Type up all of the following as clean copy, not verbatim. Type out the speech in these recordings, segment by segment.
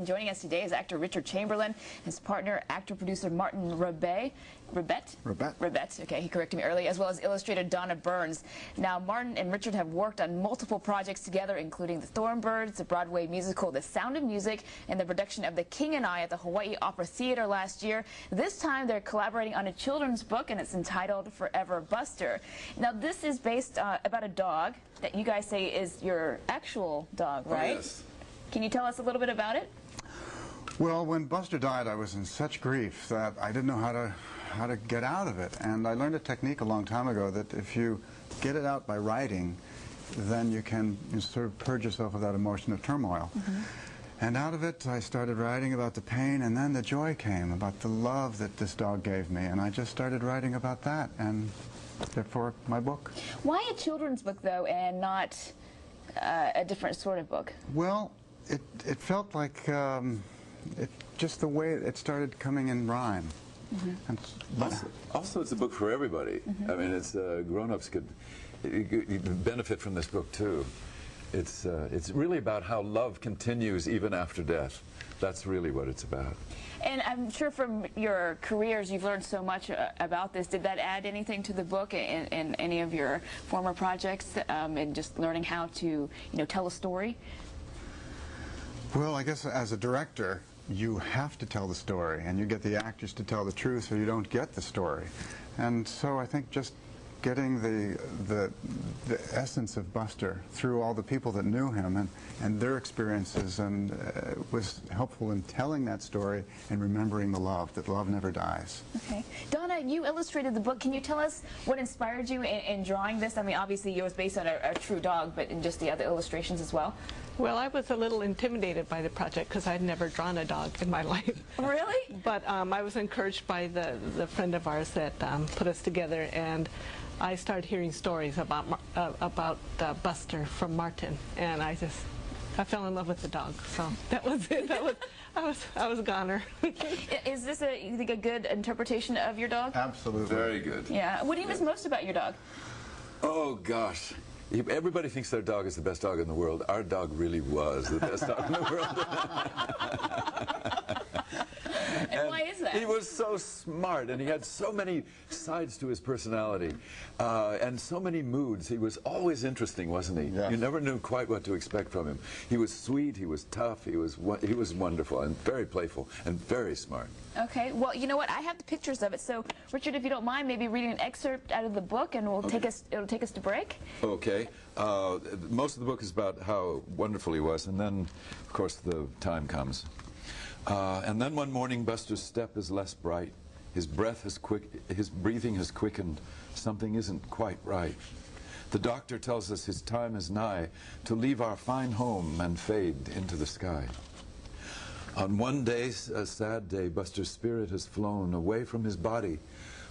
and joining us today is actor Richard Chamberlain, his partner, actor-producer Martin Rebet, okay, he corrected me earlier, as well as illustrator Donna Burns. Now, Martin and Richard have worked on multiple projects together, including The Thornbirds, the Broadway musical The Sound of Music, and the production of The King and I at the Hawaii Opera Theater last year. This time, they're collaborating on a children's book, and it's entitled Forever Buster. Now, this is based about a dog that you guys say is your actual dog, right? Oh, yes. Can you tell us a little bit about it? Well, when Buster died, I was in such grief that I didn't know how to get out of it. And I learned a technique a long time ago that if you get it out by writing, then you can sort of purge yourself of that emotion of turmoil. And out of it, I started writing about the pain, and then the joy came, about the love that this dog gave me. And I just started writing about that, and therefore my book. Why a children's book, though, and not a different sort of book? Well, it felt like just the way it started coming in rhyme. And also, it's a book for everybody. I mean, it's grown-ups could benefit from this book too. It's really about how love continues even after death. That's really what it's about. And I'm sure from your careers you've learned so much about this. Did that add anything to the book in any of your former projects, and just learning how to, tell a story? Well, I guess as a director, you have to tell the story, and you get the actors to tell the truth, or you don't get the story. And so I think just getting the essence of Buster through all the people that knew him and their experiences was helpful in telling that story and remembering the love, that love never dies. Okay. Donna, you illustrated the book. Can you tell us what inspired you in drawing this? I mean, obviously it was based on a true dog, but in just the other illustrations as well. Well, I was a little intimidated by the project because I'd never drawn a dog in my life. Really? But I was encouraged by the friend of ours that put us together, and I started hearing stories about Buster from Martin, and I fell in love with the dog. So that was it. I was a goner. Is this you think a good interpretation of your dog? Absolutely. Very good. Yeah. What do you miss most about your dog? Oh, gosh. Everybody thinks their dog is the best dog in the world. Our dog really was the best dog in the world. And why is that? He was so smart, and he had so many sides to his personality, and so many moods. He was always interesting, wasn't he? Yes. You never knew quite what to expect from him. He was sweet, he was tough, he was wonderful, and very playful, and very smart. Okay, well, you know what? I have the pictures of it. So, Richard, if you don't mind, maybe reading an excerpt out of the book, and it'll take us to break. Okay. Most of the book is about how wonderful he was, and then, of course, the time comes. And then one morning, Buster's step is less bright. His breathing has quickened. Something isn't quite right. The doctor tells us his time is nigh to leave our fine home and fade into the sky. On one day, a sad day, Buster's spirit has flown away from his body,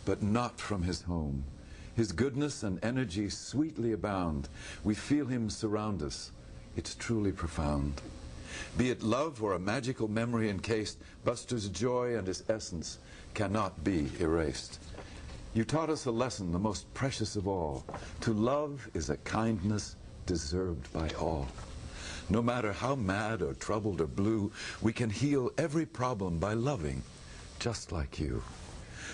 but not from his home. His goodness and energy sweetly abound. We feel him surround us. It's truly profound. Be it love or a magical memory encased, Buster's joy and his essence cannot be erased. You taught us a lesson, the most precious of all. To love is a kindness deserved by all. No matter how mad or troubled or blue, we can heal every problem by loving, just like you.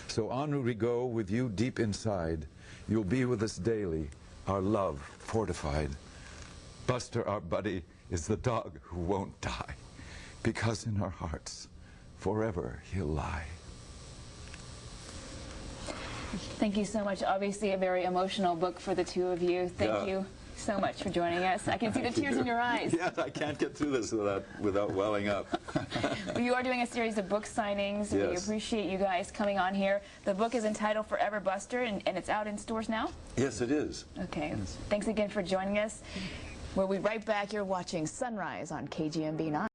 So on we go with you deep inside. You'll be with us daily, our love fortified. Buster, our buddy, is the dog who won't die, because in our hearts, forever he'll lie. Thank you so much. Obviously, a very emotional book for the two of you. Thank you so much for joining us. I can see the tears in your eyes. Yes, I can't get through this without welling up. You are doing a series of book signings. Yes. We appreciate you guys coming on here. The book is entitled Forever Buster, and it's out in stores now? Yes, it is. Okay. Thanks again for joining us. We'll be right back. You're watching Sunrise on KGMB 9.